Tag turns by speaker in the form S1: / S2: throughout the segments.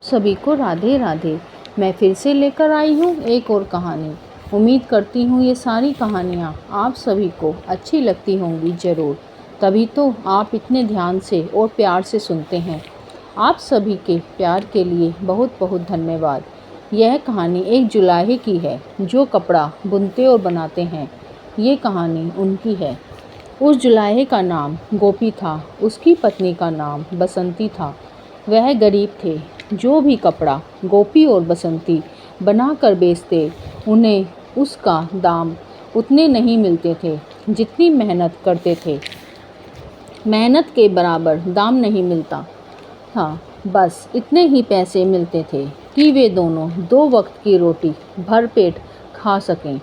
S1: सभी को राधे राधे। मैं फिर से लेकर आई हूँ एक और कहानी। उम्मीद करती हूँ ये सारी कहानियाँ आप सभी को अच्छी लगती होंगी ज़रूर, तभी तो आप इतने ध्यान से और प्यार से सुनते हैं। आप सभी के प्यार के लिए बहुत बहुत धन्यवाद। यह कहानी एक जुलाहे की है जो कपड़ा बुनते और बनाते हैं। ये कहानी उनकी है। उस जुलाहे का नाम गोपी था, उसकी पत्नी का नाम बसंती था। वह गरीब थे। जो भी कपड़ा गोपी और बसंती बनाकर बेचते उन्हें उसका दाम उतने नहीं मिलते थे जितनी मेहनत करते थे। मेहनत के बराबर दाम नहीं मिलता था। बस इतने ही पैसे मिलते थे कि वे दोनों 2 वक्त की रोटी भरपेट खा सकें।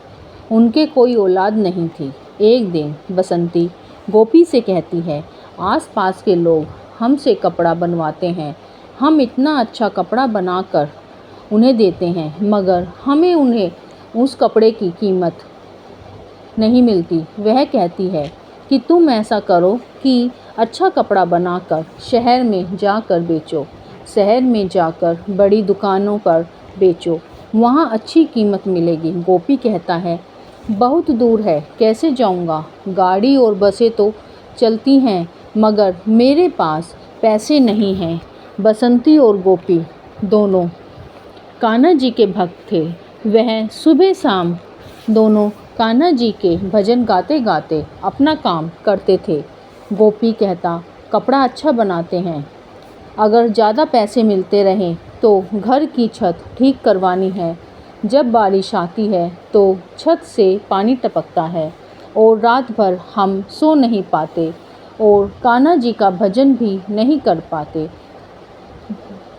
S1: उनके कोई औलाद नहीं थी। एक दिन बसंती गोपी से कहती है, आसपास के लोग हमसे कपड़ा बनवाते हैं। हम इतना अच्छा कपड़ा बनाकर उन्हें देते हैं, मगर हमें उन्हें उस कपड़े की कीमत नहीं मिलती। वह कहती है कि तुम ऐसा करो कि अच्छा कपड़ा बनाकर शहर में जाकर बेचो। शहर में जाकर बड़ी दुकानों पर बेचो, वहाँ अच्छी कीमत मिलेगी। गोपी कहता है, बहुत दूर है, कैसे जाऊँगा? गाड़ी और बसें तो चलती हैं, मगर मेरे पास पैसे नहीं हैं। बसंती और गोपी दोनों कान्हा जी के भक्त थे। वह सुबह शाम दोनों कान्हा जी के भजन गाते गाते अपना काम करते थे। गोपी कहता, कपड़ा अच्छा बनाते हैं, अगर ज़्यादा पैसे मिलते रहें तो घर की छत ठीक करवानी है। जब बारिश आती है तो छत से पानी टपकता है और रात भर हम सो नहीं पाते और कान्हा जी का भजन भी नहीं कर पाते।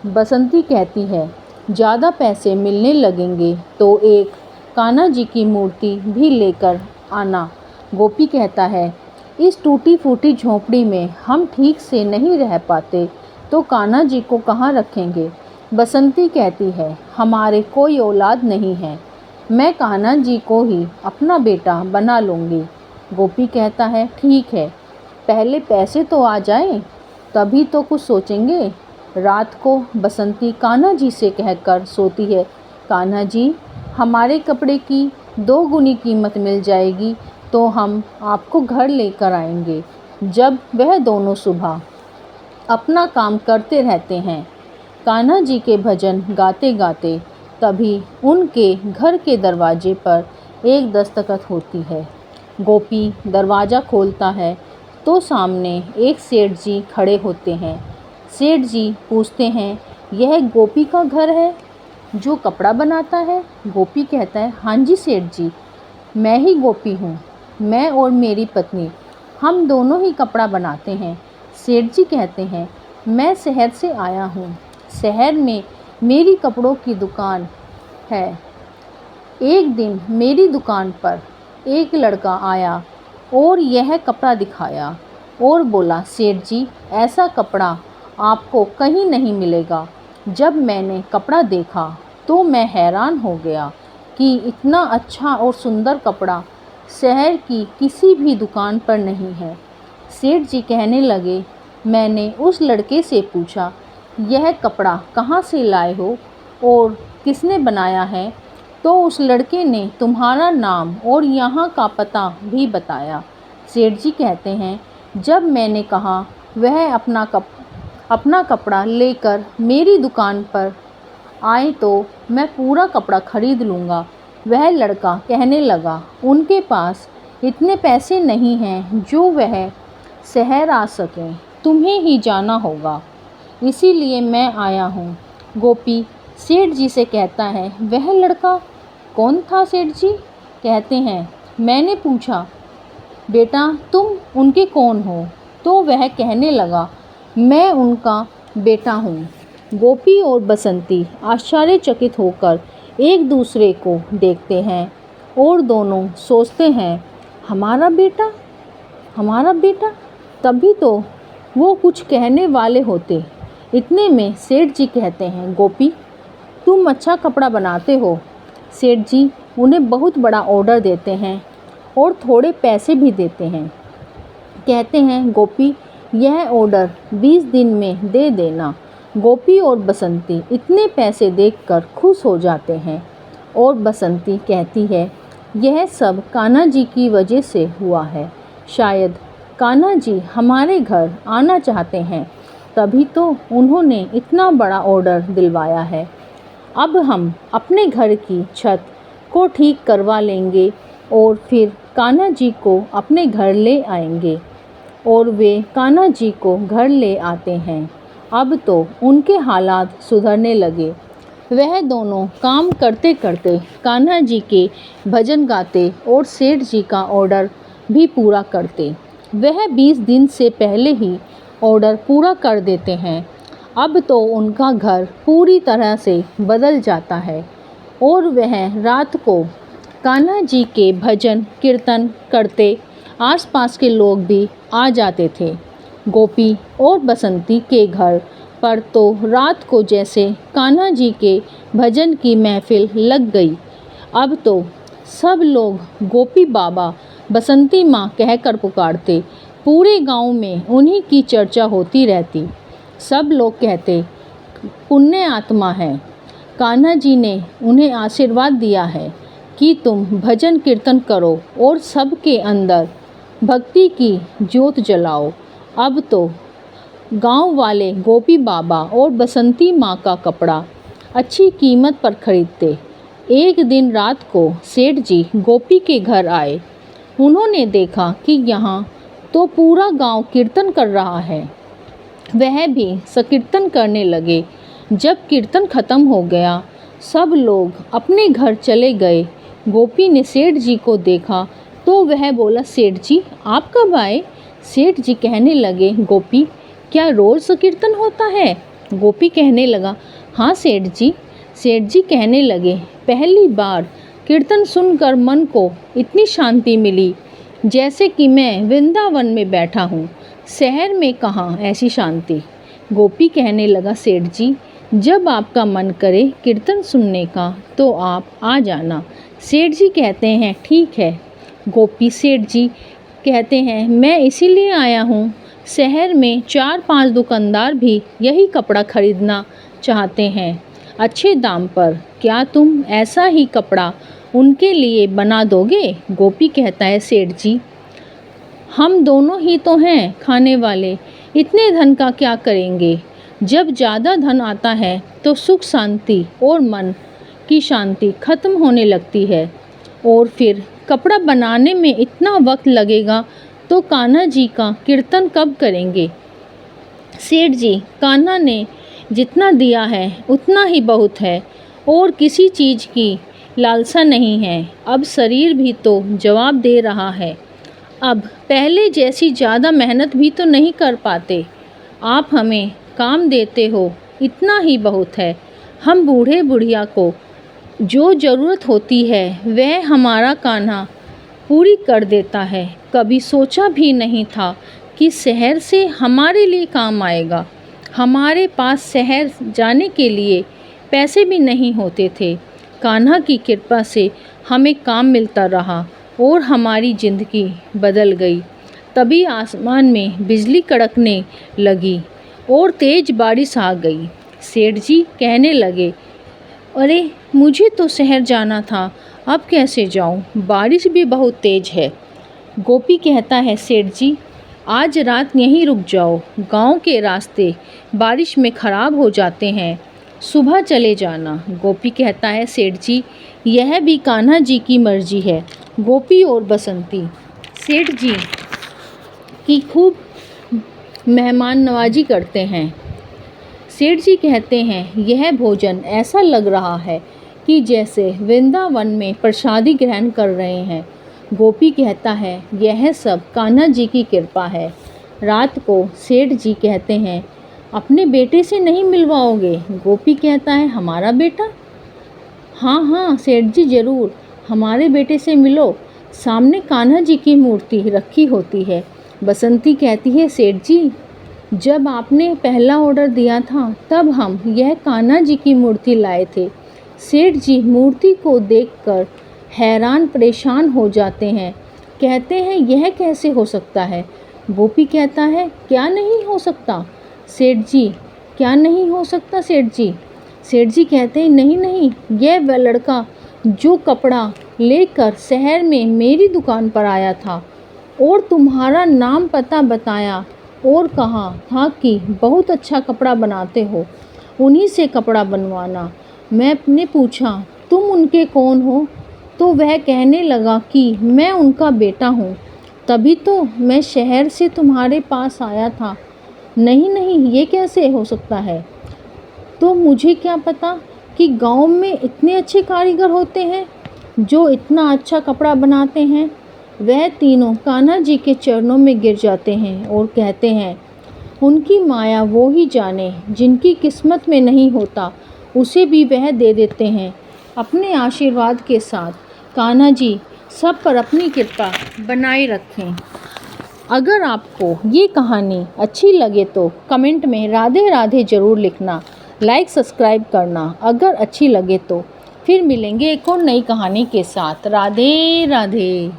S1: बसंती कहती है, ज़्यादा पैसे मिलने लगेंगे तो एक कान्हा जी की मूर्ति भी लेकर आना। गोपी कहता है, इस टूटी फूटी झोंपड़ी में हम ठीक से नहीं रह पाते तो कान्हा जी को कहाँ रखेंगे? बसंती कहती है, हमारे कोई औलाद नहीं है, मैं कान्हा जी को ही अपना बेटा बना लूँगी। गोपी कहता है, ठीक है, पहले पैसे तो आ जाएं, तभी तो कुछ सोचेंगे। रात को बसंती कान्हा जी से कहकर सोती है, कान्हा जी, हमारे कपड़े की 2 गुनी कीमत मिल जाएगी तो हम आपको घर लेकर आएंगे। जब वह दोनों सुबह अपना काम करते रहते हैं, कान्हा जी के भजन गाते गाते, तभी उनके घर के दरवाजे पर एक दस्तखत होती है। गोपी दरवाज़ा खोलता है तो सामने एक सेठ जी खड़े होते हैं। सेठ जी पूछते हैं, यह गोपी का घर है जो कपड़ा बनाता है? गोपी कहता है, हाँ जी सेठ जी, मैं ही गोपी हूँ। मैं और मेरी पत्नी हम दोनों ही कपड़ा बनाते हैं। सेठ जी कहते हैं, मैं शहर से आया हूँ। शहर में मेरी कपड़ों की दुकान है। एक दिन मेरी दुकान पर एक लड़का आया और यह कपड़ा दिखाया और बोला, सेठ जी, ऐसा कपड़ा आपको कहीं नहीं मिलेगा। जब मैंने कपड़ा देखा तो मैं हैरान हो गया कि इतना अच्छा और सुंदर कपड़ा शहर की किसी भी दुकान पर नहीं है। सेठ जी कहने लगे, मैंने उस लड़के से पूछा, यह कपड़ा कहाँ से लाए हो और किसने बनाया है? तो उस लड़के ने तुम्हारा नाम और यहाँ का पता भी बताया। सेठ जी कहते हैं, जब मैंने कहा वह अपना कपड़ा लेकर मेरी दुकान पर आए तो मैं पूरा कपड़ा खरीद लूँगा। वह लड़का कहने लगा, उनके पास इतने पैसे नहीं हैं जो वह शहर आ सकें, तुम्हें ही जाना होगा, इसीलिए मैं आया हूँ। गोपी सेठ जी से कहता है, वह लड़का कौन था सेठ जी? कहते हैं, मैंने पूछा, बेटा तुम उनके कौन हो? तो वह कहने लगा, मैं उनका बेटा हूँ। गोपी और बसंती आश्चर्यचकित होकर एक दूसरे को देखते हैं और दोनों सोचते हैं, हमारा बेटा, हमारा बेटा। तभी तो वो कुछ कहने वाले होते। इतने में सेठ जी कहते हैं, गोपी तुम अच्छा कपड़ा बनाते हो। सेठ जी उन्हें बहुत बड़ा ऑर्डर देते हैं और थोड़े पैसे भी देते हैं। कहते हैं, गोपी यह ऑर्डर 20 दिन में दे देना। गोपी और बसंती इतने पैसे देखकर खुश हो जाते हैं और बसंती कहती है, यह सब कान्हा जी की वजह से हुआ है। शायद कान्हा जी हमारे घर आना चाहते हैं, तभी तो उन्होंने इतना बड़ा ऑर्डर दिलवाया है। अब हम अपने घर की छत को ठीक करवा लेंगे और फिर कान्हा जी को अपने घर ले आएंगे। और वे कान्हा जी को घर ले आते हैं। अब तो उनके हालात सुधरने लगे। वह दोनों काम करते करते कान्हा जी के भजन गाते और सेठ जी का ऑर्डर भी पूरा करते। वह 20 दिन से पहले ही ऑर्डर पूरा कर देते हैं। अब तो उनका घर पूरी तरह से बदल जाता है और वह रात को कान्हा जी के भजन कीर्तन करते आसपास के लोग भी आ जाते थे। गोपी और बसंती के घर पर तो रात को जैसे कान्हा जी के भजन की महफिल लग गई। अब तो सब लोग गोपी बाबा बसंती माँ कहकर पुकारते। पूरे गांव में उन्हीं की चर्चा होती रहती। सब लोग कहते, पुण्य आत्मा है, कान्हा जी ने उन्हें आशीर्वाद दिया है कि तुम भजन कीर्तन करो और सबके अंदर भक्ति की ज्योत जलाओ। अब तो गांव वाले गोपी बाबा और बसंती माँ का कपड़ा अच्छी कीमत पर खरीदते। एक दिन रात को सेठ जी गोपी के घर आए। उन्होंने देखा कि यहाँ तो पूरा गांव कीर्तन कर रहा है। वह भी संकीर्तन करने लगे। जब कीर्तन खत्म हो गया, सब लोग अपने घर चले गए। गोपी ने सेठ जी को देखा तो वह बोला, सेठ जी आप कब आए? सेठ जी कहने लगे, गोपी क्या रोज़ संकीर्तन होता है? गोपी कहने लगा, हाँ सेठ जी। सेठ जी कहने लगे, पहली बार कीर्तन सुनकर मन को इतनी शांति मिली जैसे कि मैं वृंदावन में बैठा हूँ। शहर में कहाँ ऐसी शांति। गोपी कहने लगा, सेठ जी जब आपका मन करे कीर्तन सुनने का तो आप आ जाना। सेठ जी कहते हैं, ठीक है। गोपी सेठ जी कहते हैं, मैं इसीलिए आया हूँ। शहर में 4-5 दुकानदार भी यही कपड़ा खरीदना चाहते हैं अच्छे दाम पर। क्या तुम ऐसा ही कपड़ा उनके लिए बना दोगे? गोपी कहता है, सेठ जी हम दोनों ही तो हैं खाने वाले, इतने धन का क्या करेंगे? जब ज़्यादा धन आता है तो सुख शांति और मन की शांति खत्म होने लगती है और फिर कपड़ा बनाने में इतना वक्त लगेगा तो कान्हा जी का कीर्तन कब करेंगे? सेठ जी कान्हा ने जितना दिया है उतना ही बहुत है और किसी चीज़ की लालसा नहीं है। अब शरीर भी तो जवाब दे रहा है। अब पहले जैसी ज़्यादा मेहनत भी तो नहीं कर पाते। आप हमें काम देते हो इतना ही बहुत है। हम बूढ़े बुढ़िया को जो ज़रूरत होती है वह हमारा कान्हा पूरी कर देता है। कभी सोचा भी नहीं था कि शहर से हमारे लिए काम आएगा। हमारे पास शहर जाने के लिए पैसे भी नहीं होते थे। कान्हा की कृपा से हमें काम मिलता रहा और हमारी ज़िंदगी बदल गई। तभी आसमान में बिजली कड़कने लगी और तेज़ बारिश आ गई। सेठ जी कहने लगे, अरे मुझे तो शहर जाना था, अब कैसे जाऊं? बारिश भी बहुत तेज़ है। गोपी कहता है, सेठ जी आज रात यहीं रुक जाओ। गांव के रास्ते बारिश में ख़राब हो जाते हैं, सुबह चले जाना। गोपी कहता है, सेठ जी यह भी कान्हा जी की मर्जी है। गोपी और बसंती सेठ जी की खूब मेहमान नवाजी करते हैं। सेठ जी कहते हैं, यह भोजन ऐसा लग रहा है कि जैसे वृंदावन में प्रसादी ग्रहण कर रहे हैं। गोपी कहता है, यह सब कान्हा जी की कृपा है। रात को सेठ जी कहते हैं, अपने बेटे से नहीं मिलवाओगे? गोपी कहता है, हमारा बेटा? हाँ हाँ सेठ जी ज़रूर, हमारे बेटे से मिलो। सामने कान्हा जी की मूर्ति रखी होती है। बसंती कहती है, सेठ जी जब आपने पहला ऑर्डर दिया था तब हम यह कान्हा जी की मूर्ति लाए थे। सेठ जी मूर्ति को देखकर हैरान परेशान हो जाते हैं। कहते हैं, यह कैसे हो सकता है? गोपी कहता है, क्या नहीं हो सकता? सेठ जी क्या नहीं हो सकता सेठ जी? सेठ जी कहते हैं, नहीं नहीं, यह वह लड़का जो कपड़ा लेकर शहर में मेरी दुकान पर आया था और तुम्हारा नाम पता बताया और कहा था कि बहुत अच्छा कपड़ा बनाते हो, उन्हीं से कपड़ा बनवाना। मैंने पूछा, तुम उनके कौन हो? तो वह कहने लगा कि मैं उनका बेटा हूँ, तभी तो मैं शहर से तुम्हारे पास आया था। नहीं नहीं, ये कैसे हो सकता है? तो मुझे क्या पता कि गांव में इतने अच्छे कारीगर होते हैं जो इतना अच्छा कपड़ा बनाते हैं। वह तीनों कान्हा जी के चरणों में गिर जाते हैं और कहते हैं, उनकी माया वो ही जाने, जिनकी किस्मत में नहीं होता उसे भी वह दे देते हैं अपने आशीर्वाद के साथ। कान्हा जी सब पर अपनी कृपा बनाए रखें। अगर आपको ये कहानी अच्छी लगे तो कमेंट में राधे राधे ज़रूर लिखना, लाइक सब्सक्राइब करना अगर अच्छी लगे तो। फिर मिलेंगे एक और नई कहानी के साथ। राधे राधे।